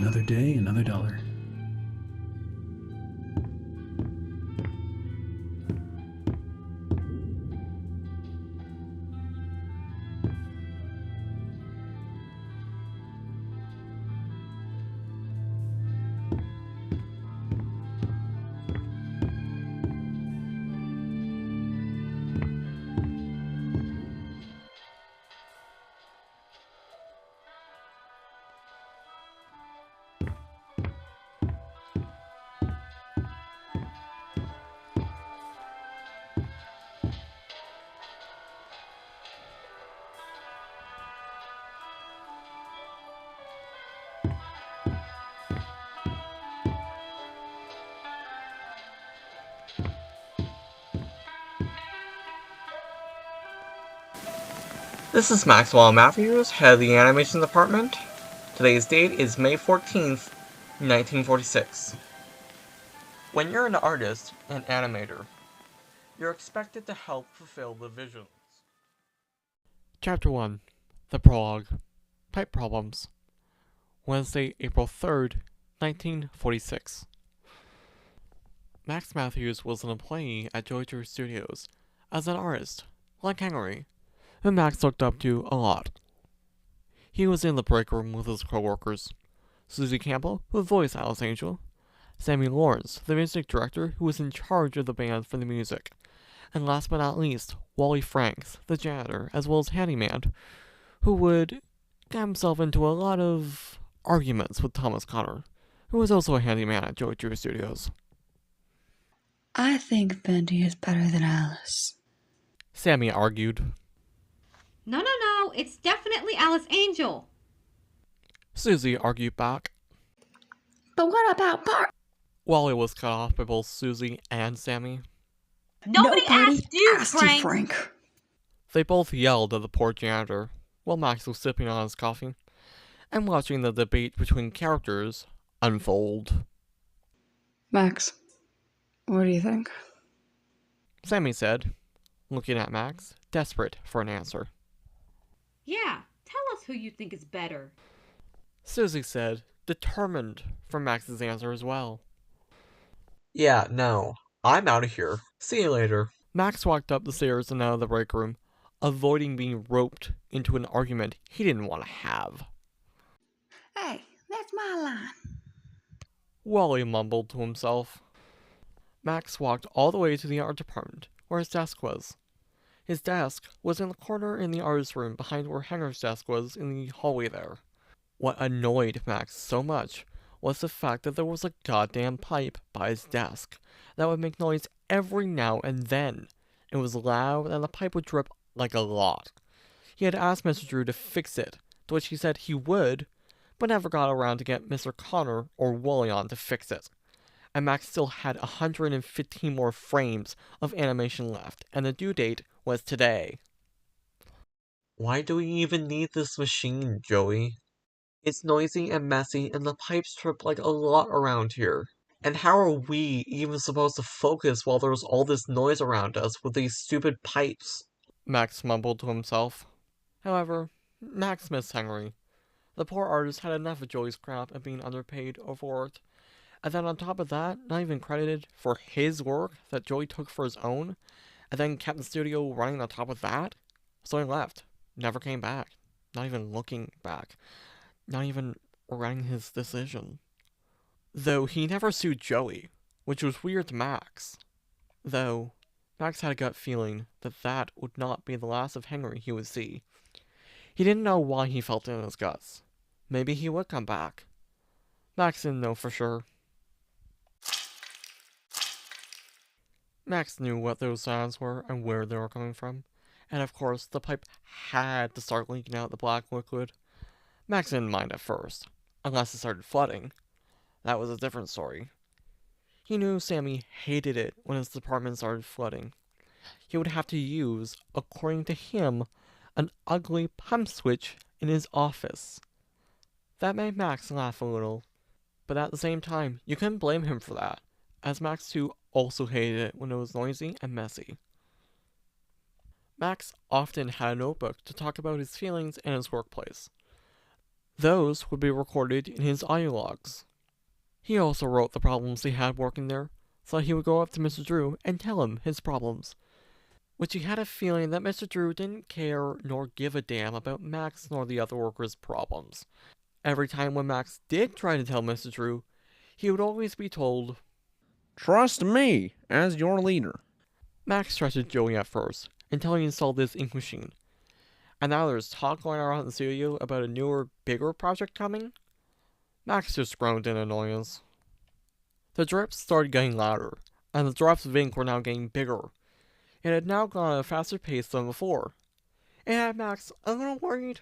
another day, another dollar. This is Maxwell Matthews, head of the animation department. Today's date is May 14th, 1946. When you're an artist and animator, you're expected to help fulfill the visions. Chapter 1. The Prologue. Pipe Problems. Wednesday, April 3rd, 1946. Max Matthews was an employee at Joyter Studios as an artist, like Henry, who Max looked up to a lot. He was in the break room with his co-workers, Susie Campbell, who voiced Alice Angel, Sammy Lawrence, the music director who was in charge of the band for the music, and last but not least, Wally Franks, the janitor, as well as Handyman, who would get himself into a lot of arguments with Thomas Connor, who was also a handyman at Joyter Studios. I think Bendy is better than Alice, Sammy argued. No, it's definitely Alice Angel. Susie argued back. But what about Bart? Wally was cut off by both Susie and Sammy. Nobody asked you, Frank. They both yelled at the poor janitor while Max was sipping on his coffee and watching the debate between characters unfold. Max, what do you think? Sammy said, looking at Max, desperate for an answer. Yeah, tell us who you think is better. Susie said, determined for Max's answer as well. Yeah, no. I'm out of here. See you later. Max walked up the stairs and out of the break room, avoiding being roped into an argument he didn't want to have. Hey, that's my line. Wally mumbled to himself. Max walked all the way to the art department, where his desk was. His desk was in the corner in the artist's room behind where Henry's desk was in the hallway there. What annoyed Max so much was the fact that there was a goddamn pipe by his desk that would make noise every now and then. It was loud and the pipe would drip like a lot. He had asked Mr. Drew to fix it, to which he said he would, but never got around to get Mr. Connor or Wally on to fix it. And Max still had 115 more frames of animation left, and the due date was today. Why do we even need this machine, Joey? It's noisy and messy, and the pipes trip like a lot around here. And how are we even supposed to focus while there's all this noise around us with these stupid pipes? Max mumbled to himself. However, Max missed Henry. The poor artist had enough of Joey's crap and being underpaid, overworked. And then on top of that, not even credited for his work that Joey took for his own, and then kept the studio running on top of that. So he left. Never came back. Not even looking back. Not even regretting his decision. Though he never sued Joey, which was weird to Max. Though, Max had a gut feeling that that would not be the last of Henry he would see. He didn't know why he felt it in his guts. Maybe he would come back. Max didn't know for sure. Max knew what those sounds were and where they were coming from, and of course the pipe had to start leaking out the black liquid. Max didn't mind at first, unless it started flooding. That was a different story. He knew Sammy hated it when his department started flooding. He would have to use, according to him, an ugly pump switch in his office. That made Max laugh a little, but at the same time, you couldn't blame him for that, as Max too also hated it when it was noisy and messy. Max often had a notebook to talk about his feelings in his workplace. Those would be recorded in his audio logs. He also wrote the problems he had working there, so he would go up to Mr. Drew and tell him his problems, which he had a feeling that Mr. Drew didn't care nor give a damn about Max nor the other workers' problems. Every time when Max did try to tell Mr. Drew, he would always be told, "Trust me as your leader." Max trusted Joey at first, until he installed this ink machine. And now there's talk going around the studio about a newer, bigger project coming. Max just groaned in annoyance. The drips started getting louder, and the drops of ink were now getting bigger. It had now gone at a faster pace than before. It had Max a little worried,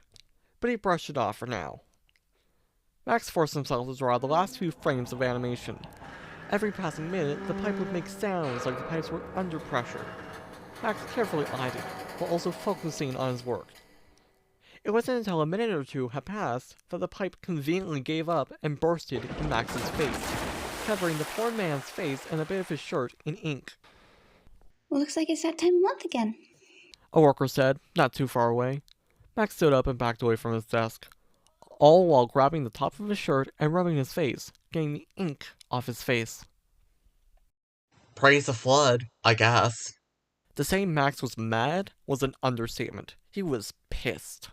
but he brushed it off for now. Max forced himself to draw the last few frames of animation. Every passing minute, the pipe would make sounds like the pipes were under pressure. Max carefully eyed it, while also focusing on his work. It wasn't until a minute or two had passed that the pipe conveniently gave up and bursted in Max's face, covering the poor man's face and a bit of his shirt in ink. Looks like it's that time of month again. A worker said, not too far away. Max stood up and backed away from his desk, all while grabbing the top of his shirt and rubbing his face, getting the ink off his face. Praise the flood, I guess. To say Max was mad was an understatement. He was pissed.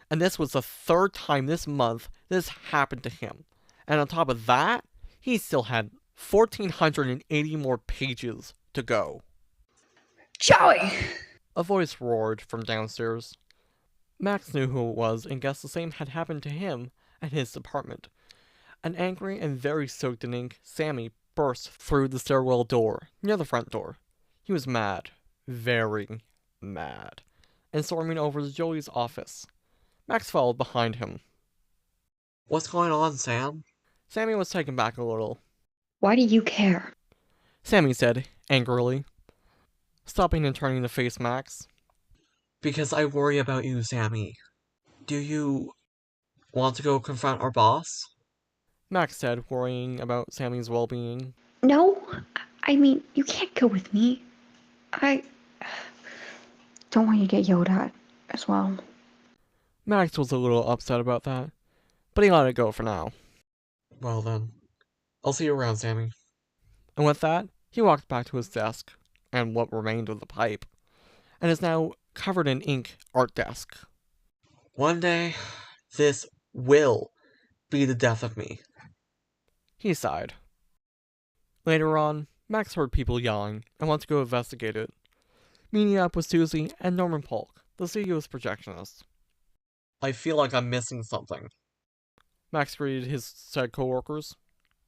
And this was the third time this month this happened to him. And on top of that, he still had 1,480 more pages to go. Joey! A voice roared from downstairs. Max knew who it was and guessed the same had happened to him at his apartment. An angry and very soaked in ink Sammy burst through the stairwell door, near the front door. He was mad. Very mad. And storming over to Joey's office. Max followed behind him. What's going on, Sam? Sammy was taken back a little. Why do you care? Sammy said, angrily, stopping and turning to face Max. Because I worry about you, Sammy. Do you want to go confront our boss? Max said, worrying about Sammy's well-being. No, I mean, you can't go with me. I don't want you to get yelled at as well. Max was a little upset about that, but he let it go for now. Well then, I'll see you around, Sammy. And with that, he walked back to his desk, and what remained of the pipe, and is now covered in ink art desk. One day, this will be the death of me. He sighed. Later on, Max heard people yelling and went to go investigate it, meeting up with Susie and Norman Polk, the studio's projectionist. I feel like I'm missing something. Max greeted his said co-workers.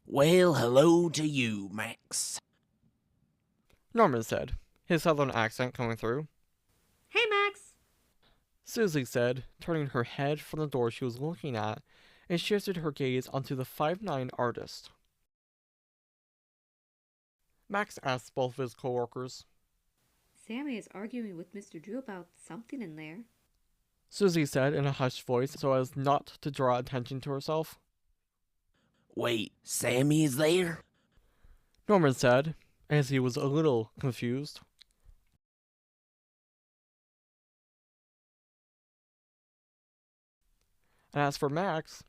Well, hello to you, Max. Norman said, his southern accent coming through. Hey, Max. Susie said, turning her head from the door she was looking at, and shifted her gaze onto the 5'9" artist. Max asked both of his co-workers. Sammy is arguing with Mr. Drew about something in there. Susie said in a hushed voice so as not to draw attention to herself. Wait, Sammy is there? Norman said, as he was a little confused. And as for Max,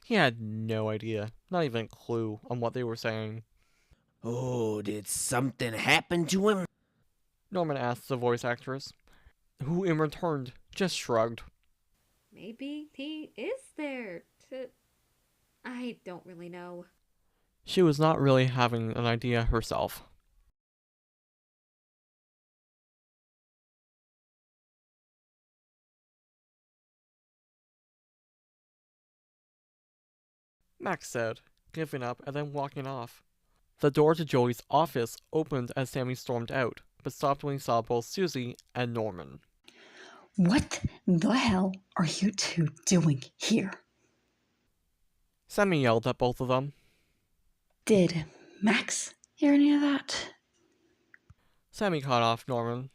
he had no idea, not even a clue on what they were saying. Oh, did something happen to him? Norman asked the voice actress, who in return just shrugged. Maybe he is there to... I don't really know. She was not really having an idea herself. Max said, giving up and then walking off. The door to Joey's office opened as Sammy stormed out, but stopped when he saw both Susie and Norman. What the hell are you two doing here? Sammy yelled at both of them. Did Max hear any of that? Sammy cut off Norman.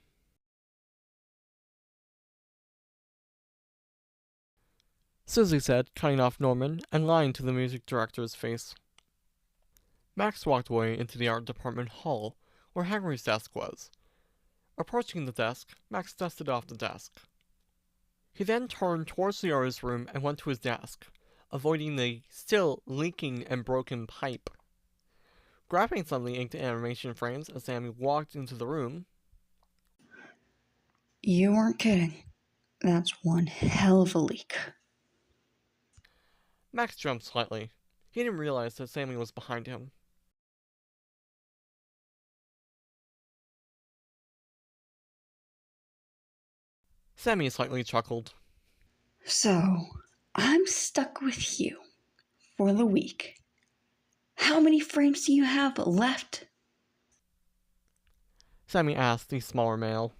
Susie said, cutting off Norman and lying to the music director's face. Max walked away into the art department hall, where Henry's desk was. Approaching the desk, Max dusted off the desk. He then turned towards the artist's room and went to his desk, avoiding the still leaking and broken pipe. Grabbing some of the inked animation frames as Sammy walked into the room, You weren't kidding. That's one hell of a leak. Max jumped slightly. He didn't realize that Sammy was behind him. Sammy slightly chuckled. So, I'm stuck with you for the week. How many frames do you have left? Sammy asked the smaller male.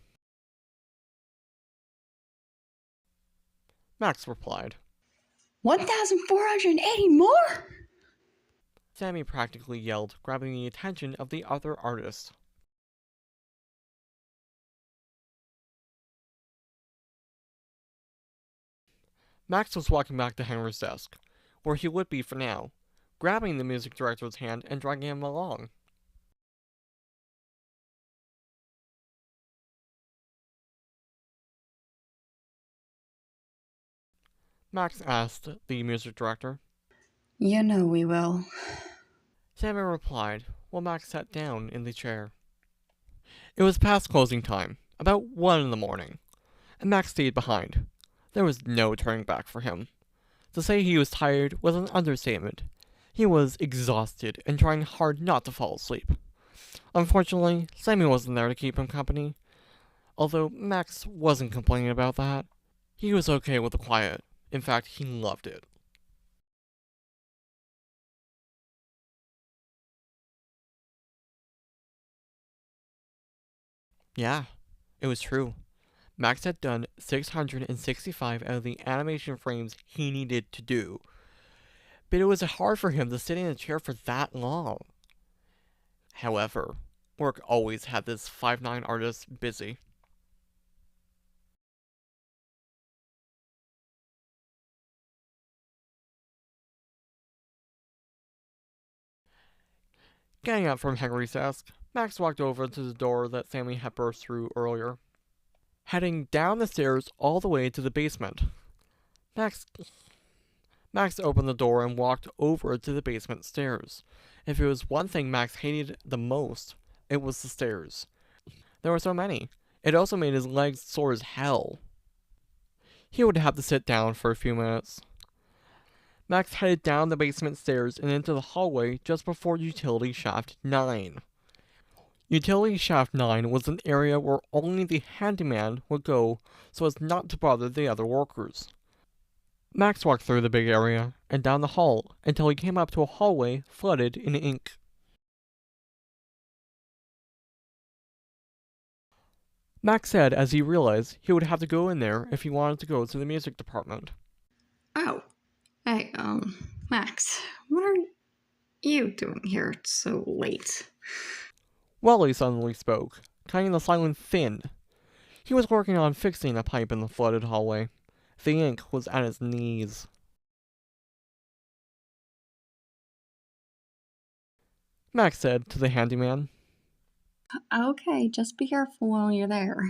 Max replied. 1,480 more? Sammy practically yelled, grabbing the attention of the other artist. Max was walking back to Henry's desk, where he would be for now, grabbing the music director's hand and dragging him along. Max asked the music director. You know we will. Sammy replied, while Max sat down in the chair. It was past closing time, about 1 in the morning, and Max stayed behind. There was no turning back for him. To say he was tired was an understatement. He was exhausted and trying hard not to fall asleep. Unfortunately, Sammy wasn't there to keep him company. Although Max wasn't complaining about that. He was okay with the quiet. In fact, he loved it. Yeah, it was true. Max had done 665 out of the animation frames he needed to do. But it was hard for him to sit in a chair for that long. However, work always had this 5'9" artist busy. Getting up from Henry's desk, Max walked over to the door that Sammy had burst through earlier, heading down the stairs all the way to the basement. Max opened the door and walked over to the basement stairs. If it was one thing Max hated the most, it was the stairs. There were so many. It also made his legs sore as hell. He would have to sit down for a few minutes. Max headed down the basement stairs and into the hallway just before Utility Shaft 9. Utility Shaft 9 was an area where only the handyman would go so as not to bother the other workers. Max walked through the big area and down the hall until he came up to a hallway flooded in ink. Max said as he realized he would have to go in there if he wanted to go to the music department. Oh. Hey, Max, what are you doing here so late? Wally suddenly spoke, cutting the silence thin. He was working on fixing a pipe in the flooded hallway. The ink was at his knees. Max said to the handyman. Okay, just be careful while you're there.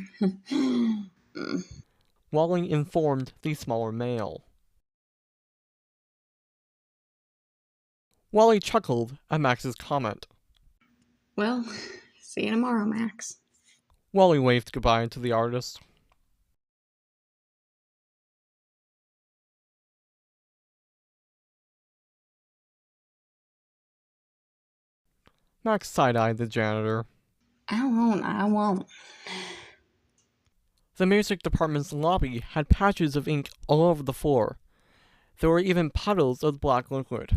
Wally informed the smaller male. Wally chuckled at Max's comment. Well, see you tomorrow, Max. Wally waved goodbye to the artist. Max side-eyed the janitor. I won't. The music department's lobby had patches of ink all over the floor. There were even puddles of black liquid.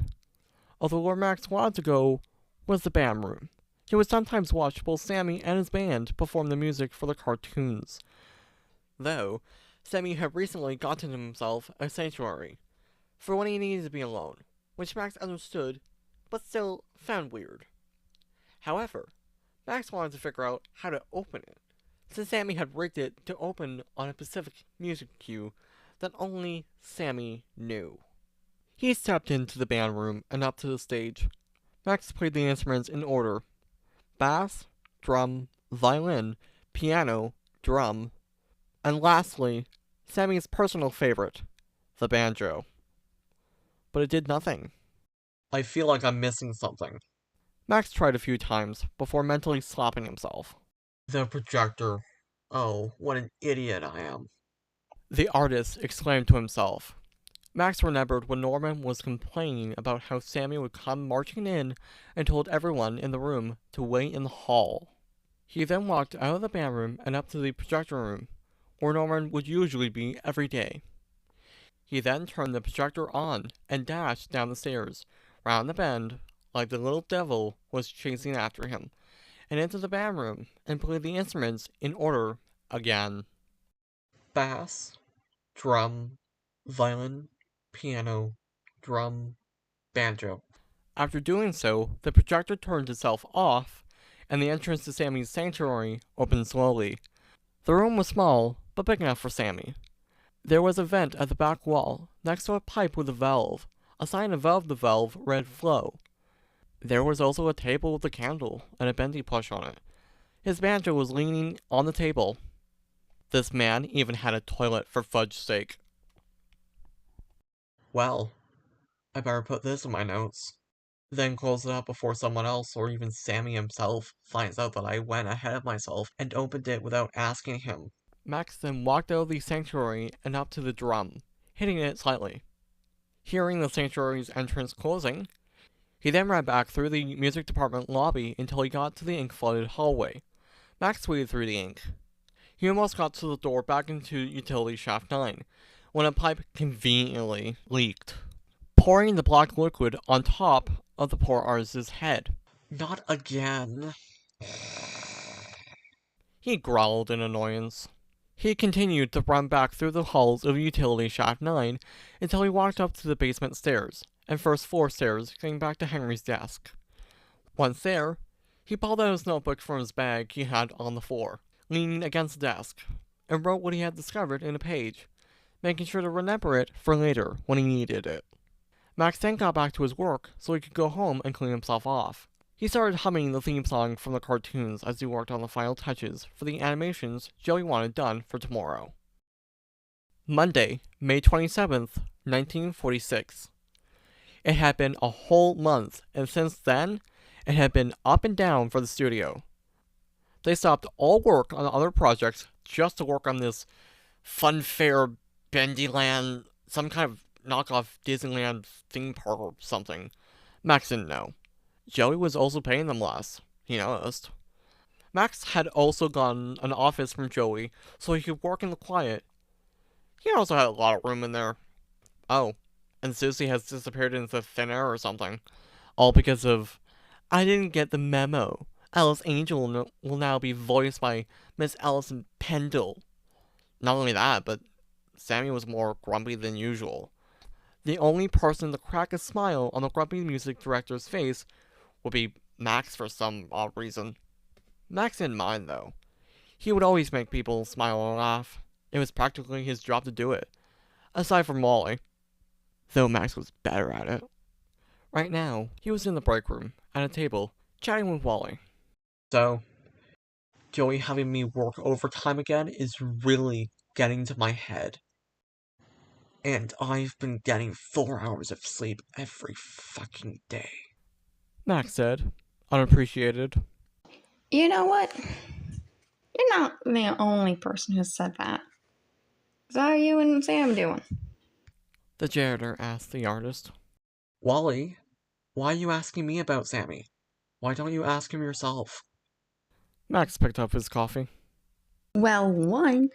Although where Max wanted to go was the band room. He would sometimes watch both Sammy and his band perform the music for the cartoons. Though, Sammy had recently gotten himself a sanctuary for when he needed to be alone, which Max understood, but still found weird. However, Max wanted to figure out how to open it, since Sammy had rigged it to open on a specific music cue that only Sammy knew. He stepped into the band room and up to the stage. Max played the instruments in order: bass, drum, violin, piano, drum, and lastly, Sammy's personal favorite, the banjo. but it did nothing. I feel like I'm missing something. Max tried a few times before mentally slapping himself. The projector. Oh, what an idiot I am. The artist exclaimed to himself. Max remembered when Norman was complaining about how Sammy would come marching in and told everyone in the room to wait in the hall. He then walked out of the band room and up to the projector room, where Norman would usually be every day. He then turned the projector on and dashed down the stairs, round the bend, like the little devil was chasing after him, and into the band room and played the instruments in order again. Bass, drum, violin, piano, drum, banjo. After doing so, the projector turned itself off, and the entrance to Sammy's sanctuary opened slowly. The room was small, but big enough for Sammy. There was a vent at the back wall, next to a pipe with a valve. A sign above the valve read "Flow." There was also a table with a candle and a Bendy plush on it. His banjo was leaning on the table. This man even had a toilet, for fudge's sake. Well, I better put this in my notes. Then close it up before someone else, or even Sammy himself, finds out that I went ahead of myself and opened it without asking him. Max then walked out of the sanctuary and up to the drum, hitting it slightly. Hearing the sanctuary's entrance closing, he then ran back through the music department lobby until he got to the ink-flooded hallway. Max waded through the ink. He almost got to the door back into utility shaft 9, when a pipe conveniently leaked, pouring the black liquid on top of the poor artist's head. Not again. He growled in annoyance. He continued to run back through the halls of utility shaft 9 until he walked up to the basement stairs and first floor stairs, getting back to Henry's desk. Once there, he pulled out his notebook from his bag he had on the floor, leaning against the desk, and wrote what he had discovered in a page, making sure to remember it for later when he needed it. Max then got back to his work so he could go home and clean himself off. He started humming the theme song from the cartoons as he worked on the final touches for the animations Joey wanted done for tomorrow. Monday, May 27th, 1946. It had been a whole month, and since then, it had been up and down for the studio. They stopped all work on other projects just to work on this funfair Bendyland, some kind of knockoff Disneyland theme park or something. Max didn't know. Joey was also paying them less, he noticed. Max had also gotten an office from Joey so he could work in the quiet. He also had a lot of room in there. Oh, and Susie has disappeared into thin air or something. All because of, I didn't get the memo. Alice Angel will now be voiced by Miss Allison Pendle. Not only that, but Sammy was more grumpy than usual. The only person to crack a smile on the grumpy music director's face would be Max for some odd reason. Max didn't mind, though. He would always make people smile and laugh. It was practically his job to do it. Aside from Wally. Though Max was better at it. Right now, he was in the break room, at a table, chatting with Wally. So, Joey having me work overtime again is really getting to my head. And I've been getting 4 hours of sleep every fucking day. Max said, unappreciated. You know what? You're not the only person who said that. So how are you and Sam doing? The janitor asked the artist. Wally, why are you asking me about Sammy? Why don't you ask him yourself? Max picked up his coffee. Well, 1,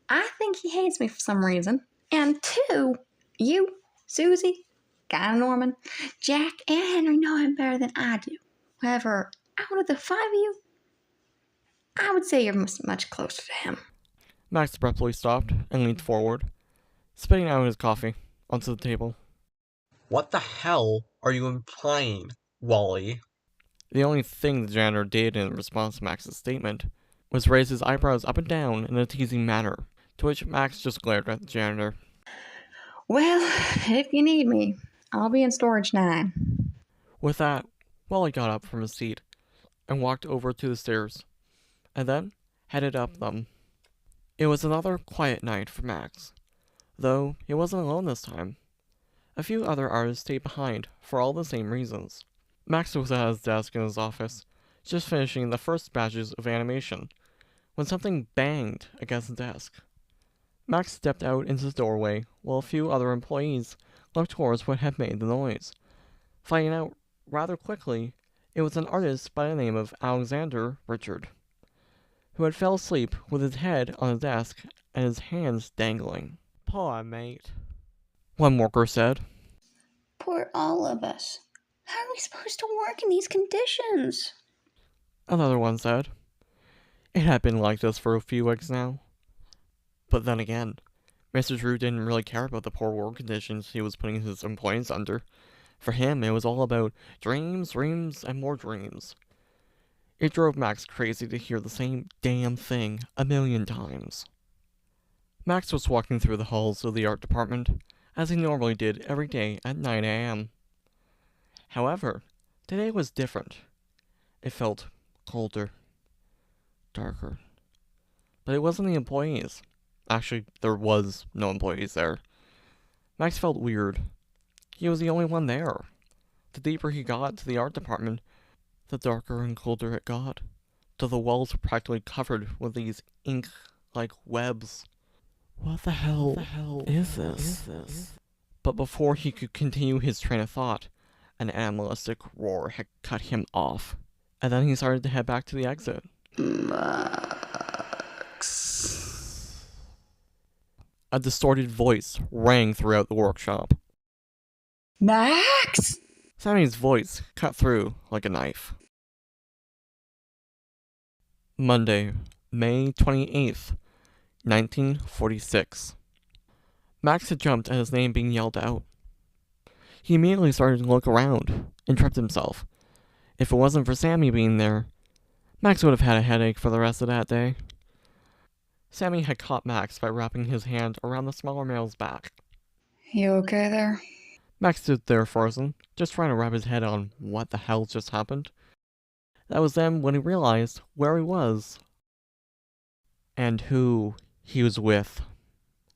I think he hates me for some reason. And 2, you, Susie, Guy Norman, Jack, and Henry know him better than I do. However, out of the 5 of you, I would say you're much closer to him. Max abruptly stopped and leaned forward, spitting out his coffee onto the table. What the hell are you implying, Wally? The only thing the janitor did in response to Max's statement was raise his eyebrows up and down in a teasing manner, to which Max just glared at the janitor. Well, if you need me, I'll be in storage 9. With that, Wally got up from his seat and walked over to the stairs, and then headed up them. It was another quiet night for Max, though he wasn't alone this time. A few other artists stayed behind for all the same reasons. Max was at his desk in his office, just finishing the first batches of animation, when something banged against the desk. Max stepped out into the doorway while a few other employees looked towards what had made the noise. Finding out rather quickly, it was an artist by the name of Alexander Richard, who had fell asleep with his head on the desk and his hands dangling. "Poor mate," one worker said. Poor all of us. How are we supposed to work in these conditions? Another one said. It had been like this for a few weeks now. But then again, Mr. Drew didn't really care about the poor work conditions he was putting his employees under. For him, it was all about dreams, dreams, and more dreams. It drove Max crazy to hear the same damn thing a million times. Max was walking through the halls of the art department, as he normally did every day at 9 a.m. However, today was different. It felt colder, darker. But it wasn't the employees. Actually, there was no employees there. Max felt weird. He was the only one there. The deeper he got to the art department, the darker and colder it got, till the walls were practically covered with these ink-like webs. What the hell is this? But before he could continue his train of thought, an animalistic roar had cut him off, and then he started to head back to the exit. Max. A distorted voice rang throughout the workshop. Max? Sammy's voice cut through like a knife. Monday, May 28th, 1946. Max had jumped at his name being yelled out. He immediately started to look around and tripped himself. If it wasn't for Sammy being there, Max would have had a headache for the rest of that day. Sammy had caught Max by wrapping his hand around the smaller male's back. You okay there? Max stood there frozen, just trying to wrap his head on what the hell just happened. That was then when he realized where he was and who he was with.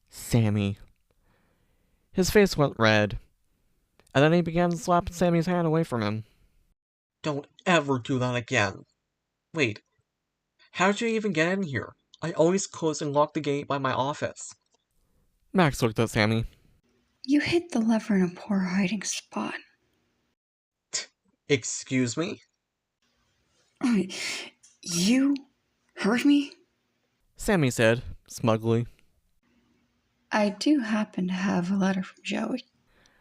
Sammy. His face went red, and then he began to slap Sammy's hand away from him. "Don't ever do that again. Wait, how did you even get in here? I always close and lock the gate by my office." Max looked at Sammy. You hit the lever in a poor hiding spot. "Excuse me?" You heard me? Sammy said, smugly. I do happen to have a letter from Joey.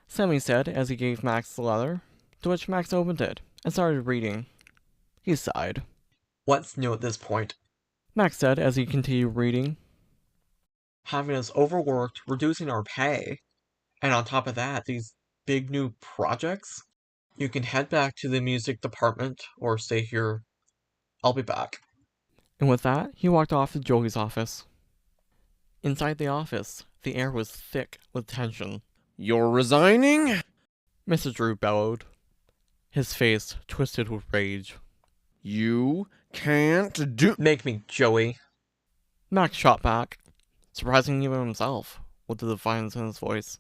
Sammy said as he gave Max the letter, to which Max opened it and started reading. He sighed. "What's new at this point?" Max said as he continued reading. "Having us overworked, reducing our pay, and on top of that, these big new projects? You can head back to the music department or stay here. I'll be back." And with that, he walked off to Joey's office. Inside the office, the air was thick with tension. You're resigning? Mr. Drew bellowed, his face twisted with rage. You can't do— "Make me, Joey." Max shot back, surprising even himself, with the defiance in his voice.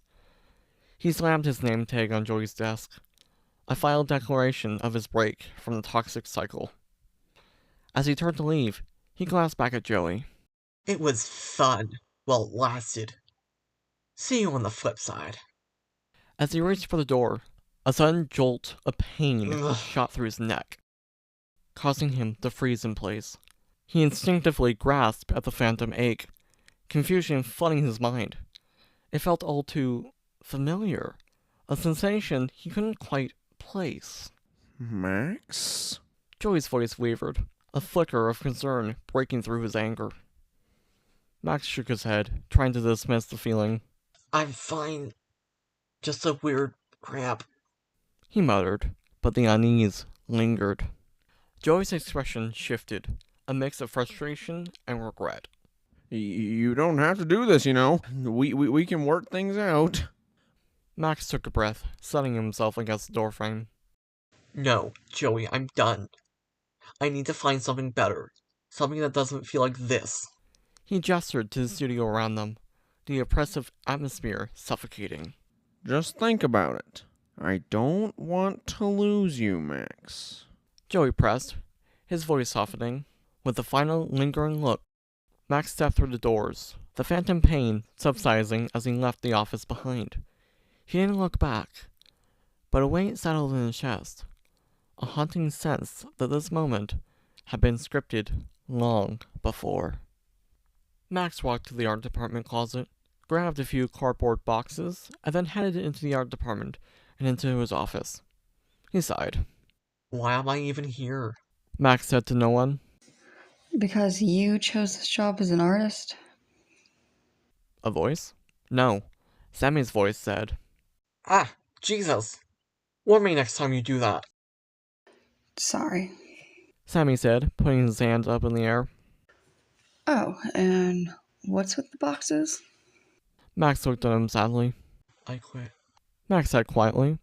He slammed his name tag on Joey's desk, a filed declaration of his break from the toxic cycle. As he turned to leave, he glanced back at Joey. "It was fun while it lasted. See you on the flip side." As he reached for the door, a sudden jolt of pain shot through his neck, causing him to freeze in place. He instinctively grasped at the phantom ache, confusion flooding his mind. It felt all too familiar, a sensation he couldn't quite place. Max? Joey's voice wavered, a flicker of concern breaking through his anger. Max shook his head, trying to dismiss the feeling. "I'm fine. Just a weird cramp," he muttered, but the unease lingered. Joey's expression shifted, a mix of frustration and regret. You don't have to do this, you know. We can work things out. Max took a breath, setting himself against the doorframe. "No, Joey, I'm done. I need to find something better. Something that doesn't feel like this." He gestured to the studio around them, the oppressive atmosphere suffocating. Just think about it. I don't want to lose you, Max. Joey pressed, his voice softening. With a final lingering look, Max stepped through the doors, the phantom pain subsiding as he left the office behind. He didn't look back, but a weight settled in his chest, a haunting sense that this moment had been scripted long before. Max walked to the art department closet, grabbed a few cardboard boxes, and then headed into the art department and into his office. He sighed. Why am I even here? Max said to no one. Because you chose this job as an artist? A voice? No. Sammy's voice said. Ah, Jesus. Warn me next time you do that. Sorry. Sammy said, putting his hand up in the air. Oh, and what's with the boxes? Max looked at him sadly. I quit. Max said quietly,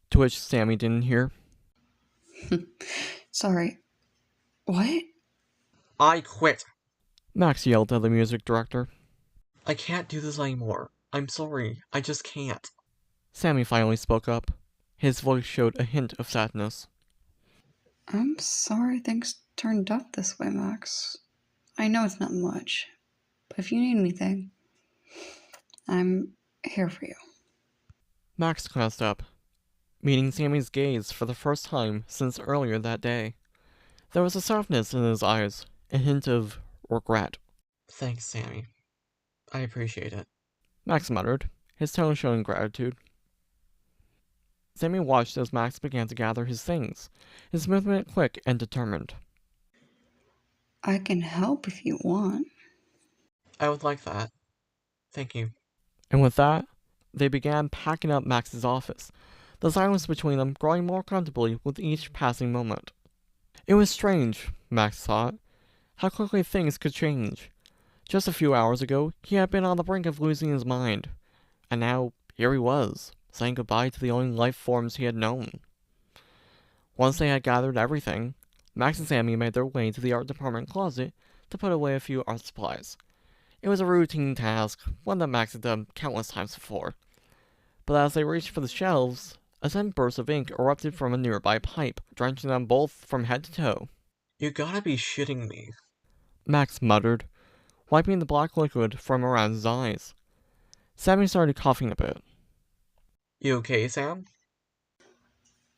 to which Sammy didn't hear. Sorry. What? I quit. Max yelled at the music director. I can't do this anymore. I'm sorry. I just can't. Sammy finally spoke up. His voice showed a hint of sadness. I'm sorry things turned out this way, Max. I know it's not much, but if you need anything, I'm here for you. Max glanced up, meeting Sammy's gaze for the first time since earlier that day. There was a softness in his eyes, a hint of regret. Thanks, Sammy. I appreciate it. Max muttered, his tone showing gratitude. Sammy watched as Max began to gather his things, his movement quick and determined. I can help if you want. I would like that. Thank you. And with that, they began packing up Max's office, the silence between them growing more comfortably with each passing moment. It was strange, Max thought, how quickly things could change. Just a few hours ago, he had been on the brink of losing his mind, and now here he was, saying goodbye to the only life forms he had known. Once they had gathered everything, Max and Sammy made their way to the art department closet to put away a few art supplies. It was a routine task, one that Max had done countless times before. But as they reached for the shelves, a sudden burst of ink erupted from a nearby pipe, drenching them both from head to toe. You gotta be shitting me, Max muttered, wiping the black liquid from around his eyes. Sammy started coughing a bit. You okay, Sam?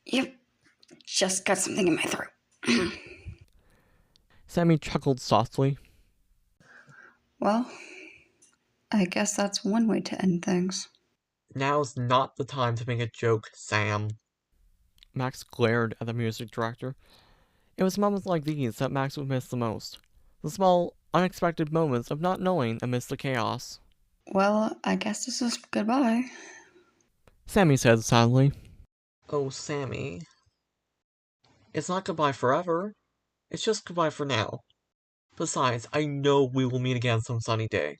Yep. Just got something in my throat. Sammy chuckled softly. Well, I guess that's one way to end things. Now's not the time to make a joke, Sam. Max glared at the music director. It was moments like these that Max would miss the most. The small, unexpected moments of not knowing amidst the chaos. Well, I guess this is goodbye. Sammy said sadly. Oh, Sammy. It's not goodbye forever. It's just goodbye for now. Besides, I know we will meet again some sunny day.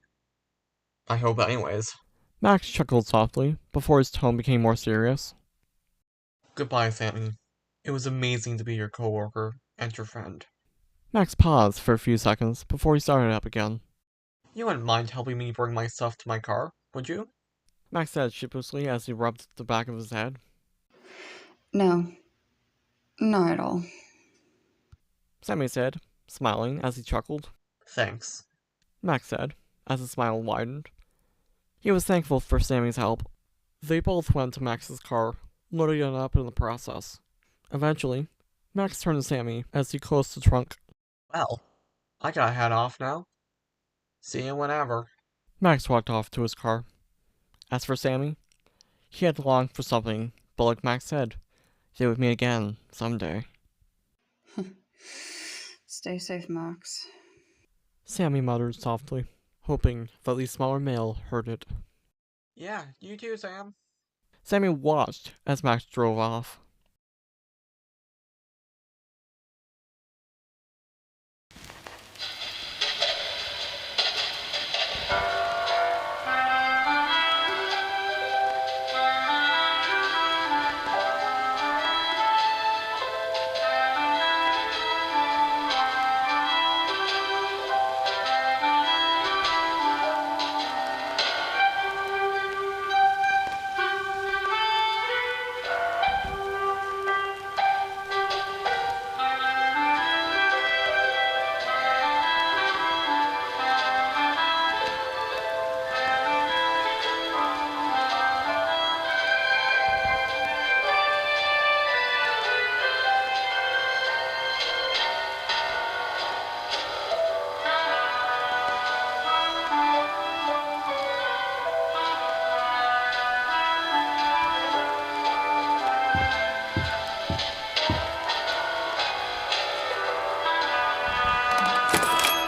I hope anyways. Max chuckled softly, before his tone became more serious. Goodbye, Sammy. It was amazing to be your coworker and your friend. Max paused for a few seconds before he started up again. You wouldn't mind helping me bring my stuff to my car, would you? Max said sheepishly as he rubbed the back of his head. No, not at all. Sammy said, smiling as he chuckled. Thanks, Max said, as his smile widened. He was thankful for Sammy's help. They both went to Max's car, loading it up in the process. Eventually, Max turned to Sammy as he closed the trunk. Well, I gotta head off now. See you whenever. Max walked off to his car. As for Sammy, he had longed for something, but like Max said, they would meet again someday. Stay safe, Max. Sammy muttered softly, hoping that the smaller male heard it. Yeah, you too, Sam. Sammy watched as Max drove off.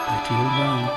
Back to your room.